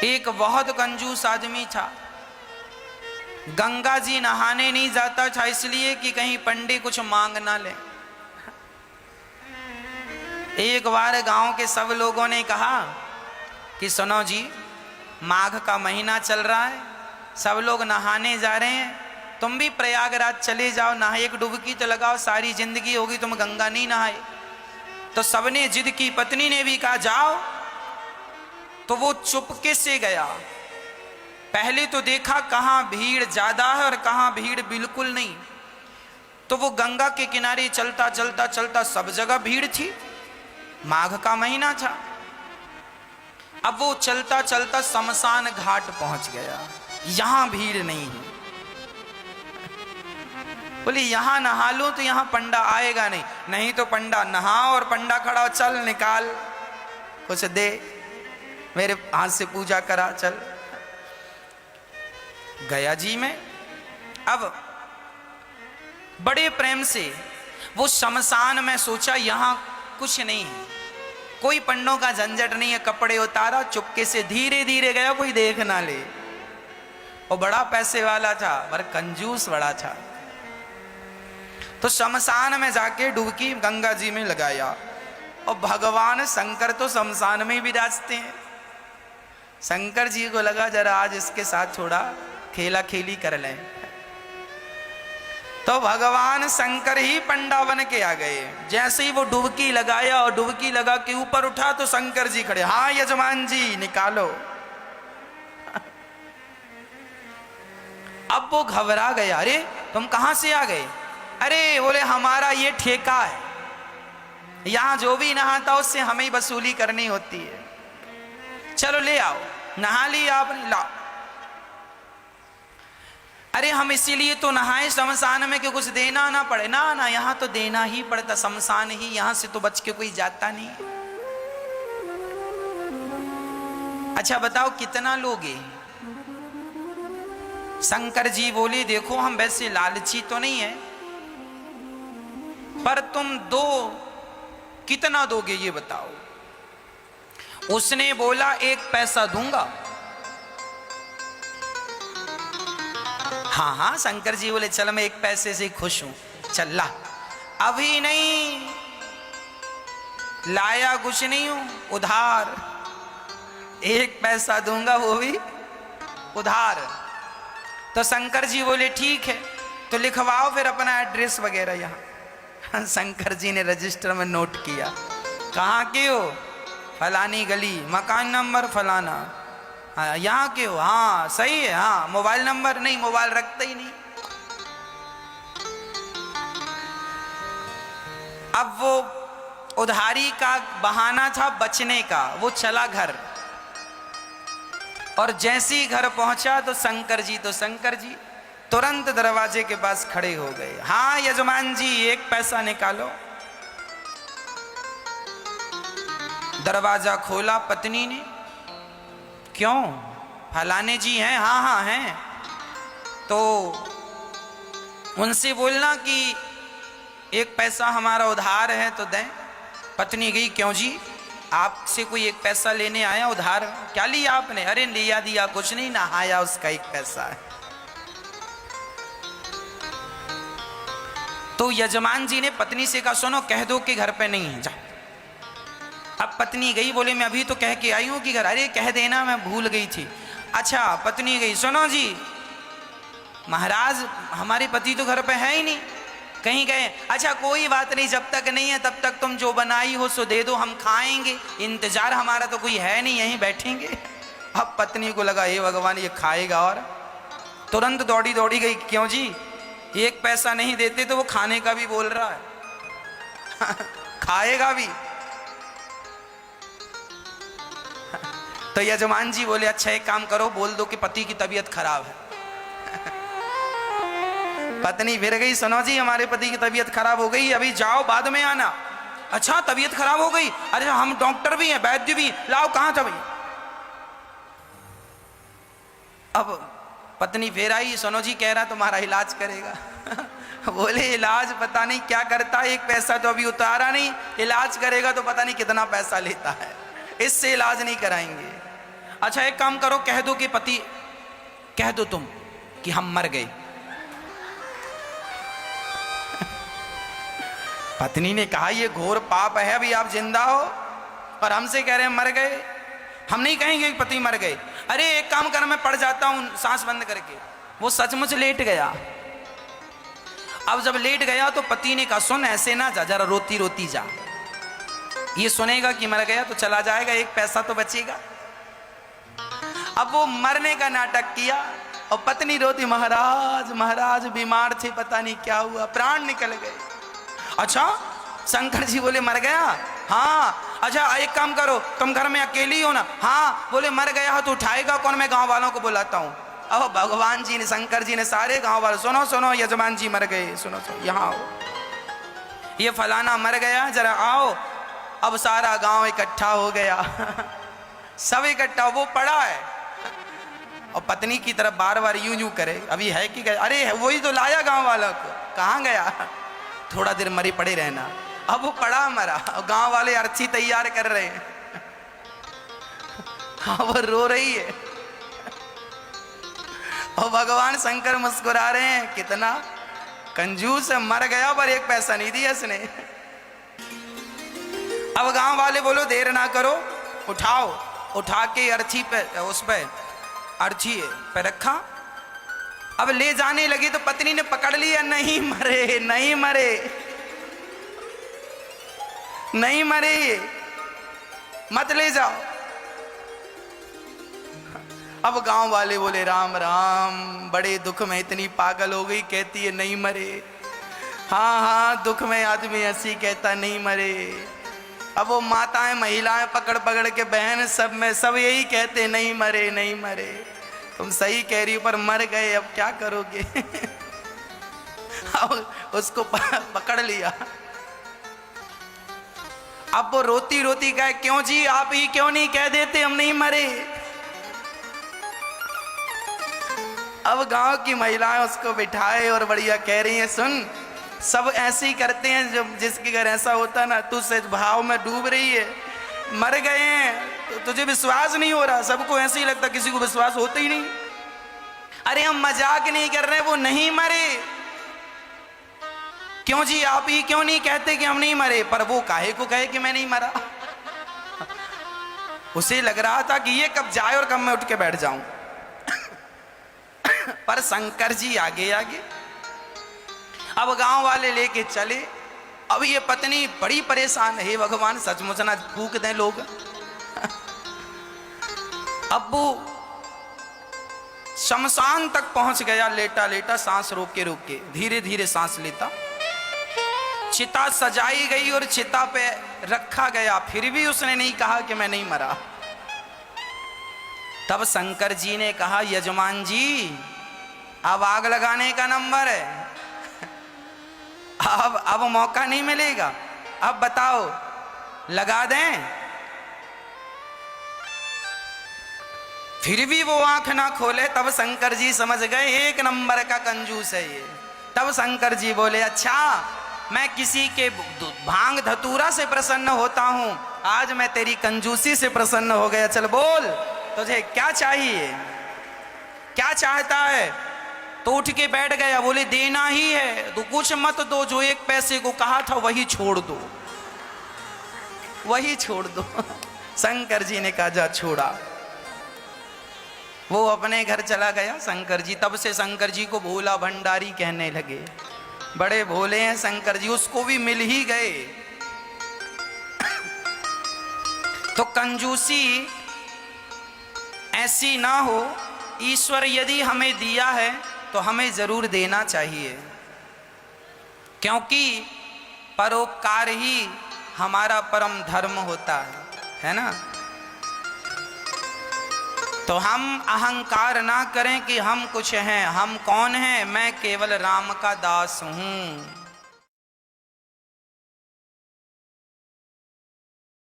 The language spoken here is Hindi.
एक बहुत कंजूस आदमी था, गंगा जी नहाने नहीं जाता था इसलिए कि कहीं पंडित कुछ मांग ना ले। एक बार गांव के सब लोगों ने कहा कि सुनो जी, माघ का महीना चल रहा है, सब लोग नहाने जा रहे हैं, तुम भी प्रयागराज चले जाओ, नहा एक डुबकी तो लगाओ, सारी जिंदगी होगी तुम गंगा नहीं नहाए। तो सबने जिद की, पत्नी ने भी कहा जाओ। तो वो चुपके से गया। पहले तो देखा कहाँ भीड़ ज्यादा है और कहाँ भीड़ बिल्कुल नहीं। तो वो गंगा के किनारे चलता चलता चलता सब जगह भीड़ थी, माघ का महीना था। अब वो चलता चलता शमशान घाट पहुंच गया, यहां भीड़ नहीं है। बोले यहां नहा लो तो यहां पंडा आएगा नहीं, नहीं तो पंडा नहा और पंडा खड़ा, चल निकाल कुछ दे, मेरे हाथ से पूजा करा, चल। गया जी में। अब बड़े प्रेम से वो शमशान में सोचा यहां कुछ नहीं है, कोई पंडों का झंझट नहीं है, कपड़े उतारा, चुपके से धीरे धीरे गया, कोई देख ना ले। वो बड़ा पैसे वाला था पर कंजूस बड़ा था। तो शमशान में जाके डुबकी गंगा जी में लगाया और भगवान शंकर तो शमशान में ही विराजते हैं। शंकर जी को लगा जरा आज इसके साथ थोड़ा खेला खेली कर लें। तो भगवान शंकर ही पंडा बन के आ गए। जैसे ही वो डुबकी लगाया और डुबकी लगा के ऊपर उठा तो शंकर जी खड़े, हाँ यजमान जी निकालो। अब वो घबरा गया, अरे तुम कहां से आ गए? अरे बोले हमारा ये ठेका है, यहां जो भी नहाता उससे हमें वसूली करनी होती है, चलो ले आओ। नहा लिया आपने, लाओ। अरे हम इसीलिए तो नहाए शमशान में कि कुछ देना ना पड़े। ना ना, यहां तो देना ही पड़ता, शमशान ही, यहां से तो बच के कोई जाता नहीं। अच्छा बताओ कितना लोगे? शंकर जी बोले देखो हम वैसे लालची तो नहीं है, पर तुम दो, कितना दोगे ये बताओ? उसने बोला 1 पैसा दूंगा। हाँ हाँ, शंकर जी बोले चल मैं 1 पैसे से खुश हूं, चल ला। अभी नहीं लाया, कुछ नहीं हूं, उधार 1 पैसा दूंगा, वो भी उधार। तो शंकर जी बोले ठीक है, तो लिखवाओ फिर अपना एड्रेस वगैरह यहाँ। शंकर जी ने रजिस्टर में नोट किया, कहाँ के हो? फलानी गली, मकान नंबर फलाना। हाँ यहाँ के हो? हाँ सही है। हाँ मोबाइल नंबर? नहीं, मोबाइल रखते ही नहीं। अब वो उधारी का बहाना था बचने का, वो चला घर। और जैसे ही घर पहुंचा तो शंकर जी तुरंत दरवाजे के पास खड़े हो गए। हाँ यजमान जी 1 पैसा निकालो। दरवाजा खोला पत्नी ने, क्यों? फलाने जी हैं? हाँ हाँ हैं। तो उनसे बोलना कि 1 पैसा हमारा उधार है तो दें। पत्नी गई, क्यों जी आपसे कोई 1 पैसा लेने आया उधार? क्या लिया आपने? अरे लिया दिया कुछ नहीं, नहाया उसका 1 पैसा है। तो यजमान जी ने पत्नी से कहा सुनो कह दो कि घर पे नहीं है, जा। अब पत्नी गई, बोले मैं अभी तो कह के आई हूं कि घर। अरे कह देना मैं भूल गई थी। अच्छा पत्नी गई, सुनो जी महाराज हमारे पति तो घर पे है ही नहीं, कहीं गए। अच्छा कोई बात नहीं, जब तक नहीं है तब तक तुम जो बनाई हो सो दे दो, हम खाएंगे, इंतजार हमारा तो कोई है नहीं, यहीं बैठेंगे। अब पत्नी को लगा हे भगवान ये खाएगा, और तुरंत दौड़ी दौड़ी गई, क्यों जी 1 पैसा नहीं देते तो वो खाने का भी बोल रहा है। खाएगा भी। तो यजमान जी बोले अच्छा एक काम करो, बोल दो कि पति की तबीयत खराब है। पत्नी फिर गई, सुनो जी हमारे पति की तबीयत खराब हो गई, अभी जाओ बाद में आना। अच्छा तबीयत खराब हो गई? अरे हम डॉक्टर भी हैं, वैद्य भी, लाओ कहां था भाई? अब पत्नी फिर आई, सुनो जी कह रहा तुम्हारा इलाज करेगा। बोले इलाज पता नहीं क्या करता है, 1 पैसा तो अभी उतारा नहीं, इलाज करेगा तो पता नहीं कितना पैसा लेता है, इससे इलाज नहीं कराएंगे। अच्छा एक काम करो, कह दो कि पति, कह दो तुम कि हम मर गए। पत्नी ने कहा ये घोर पाप है, अभी आप जिंदा हो और हमसे कह रहे हैं मर गए। हम नहीं कहेंगे कि पति मर गए। अरे एक काम कर, मैं पड़ जाता हूं सांस बंद करके। वो सचमुच लेट गया। अब जब लेट गया तो पति ने कहा सुन ऐसे ना जा, जरा रोती रोती जा। ये सुनेगा कि मर गया तो चला जाएगा, एक पैसा तो बचेगा। अब वो मरने का नाटक किया और पत्नी रोती, महाराज महाराज बीमार थे, पता नहीं क्या हुआ, प्राण निकल गए। अच्छा शंकर जी बोले मर गया? हाँ। अच्छा एक काम करो, तुम घर में अकेली हो ना? हाँ। बोले मर गया तो उठाएगा कौन? मैं गांव वालों को बुलाता हूँ। अब भगवान जी ने, शंकर जी ने सारे गांव वालों, सुनो सुनो यजमान जी मर गए, सुनो सुनो यहाँ आओ, ये फलाना मर गया, जरा आओ। अब सारा गांव इकट्ठा हो गया। सब इकट्ठा, वो पड़ा है और पत्नी की तरफ बार बार यूं यूं करे, अभी है कि गया? अरे वही तो लाया गांव वालों को, कहाँ गया? थोड़ा देर मरी पड़े रहना। अब वो पड़ा मरा और गांव वाले अर्थी तैयार कर रहे हैं। हाँ वो रो रही है और भगवान शंकर मुस्कुरा रहे हैं, कितना कंजूस है, मर गया पर एक पैसा नहीं दिया इसने। अब गांव वाले बोलो देर ना करो, उठाओ। उठा के अर्थी पे, उस पे अर्थी पे रखा। अब ले जाने लगी तो पत्नी ने पकड़ लिया, नहीं मरे नहीं मरे नहीं मरे, मत ले जाओ। अब गांव वाले बोले राम राम, बड़े दुख में इतनी पागल हो गई, कहती है नहीं मरे। हाँ हाँ दुख में आदमी ऐसी कहता नहीं मरे। अब वो माताएं महिलाएं पकड़ पकड़ के, बहन सब में सब यही कहते नहीं मरे नहीं मरे। तुम सही कह रही हो पर मर गए, अब क्या करोगे? अब उसको पकड़ लिया। अब वो रोती रोती कहे क्यों जी आप ही क्यों नहीं कह देते हम नहीं मरे? अब गांव की महिलाएं उसको बिठाए और बढ़िया कह रही हैं सुन, सब ऐसे ही करते हैं, जब जिसके घर ऐसा होता ना, तू सच भाव में डूब रही है, मर गए हैं तो तुझे विश्वास नहीं हो रहा, सबको ऐसे ही लगता, किसी को विश्वास होता ही नहीं। अरे हम मजाक नहीं कर रहे, वो नहीं मरे। क्यों जी आप ही क्यों नहीं कहते कि हम नहीं मरे? पर वो काहे को कहे कि मैं नहीं मरा? उसे लग रहा था कि ये कब जाए और कब मैं उठ के बैठ जाऊं। पर शंकर जी आगे आगे। अब गांव वाले लेके चले। अब ये पत्नी बड़ी परेशान है, हे भगवान सचमुच ना फूक दें लोग। अब वो शमशान तक पहुंच गया, लेटा लेटा सांस रोक के धीरे धीरे सांस लेता। चिता सजाई गई और चिता पे रखा गया, फिर भी उसने नहीं कहा कि मैं नहीं मरा। तब शंकर जी ने कहा यजमान जी अब आग लगाने का नंबर है, अब मौका नहीं मिलेगा, अब बताओ लगा दें? फिर भी वो आंख ना खोले। तब शंकर जी समझ गए एक नंबर का कंजूस है ये। तब शंकर जी बोले अच्छा मैं किसी के भांग धतूरा से प्रसन्न होता हूं, आज मैं तेरी कंजूसी से प्रसन्न हो गया। चल बोल तुझे क्या चाहिए, क्या चाहता है? तो उठ के बैठ गया। बोले देना ही है तो कुछ मत दो, जो एक पैसे को कहा था वही छोड़ दो, वही छोड़ दो। शंकर जी ने कहा जा छोड़ा। वो अपने घर चला गया शंकर जी। तब से शंकर जी को भोला भंडारी कहने लगे, बड़े भोले हैं शंकर जी। उसको भी मिल ही गए। तो कंजूसी ऐसी ना हो। ईश्वर यदि हमें दिया है तो हमें जरूर देना चाहिए, क्योंकि परोपकार ही हमारा परम धर्म होता है ना। तो हम अहंकार ना करें कि हम कुछ हैं। हम कौन हैं? मैं केवल राम का दास हूं।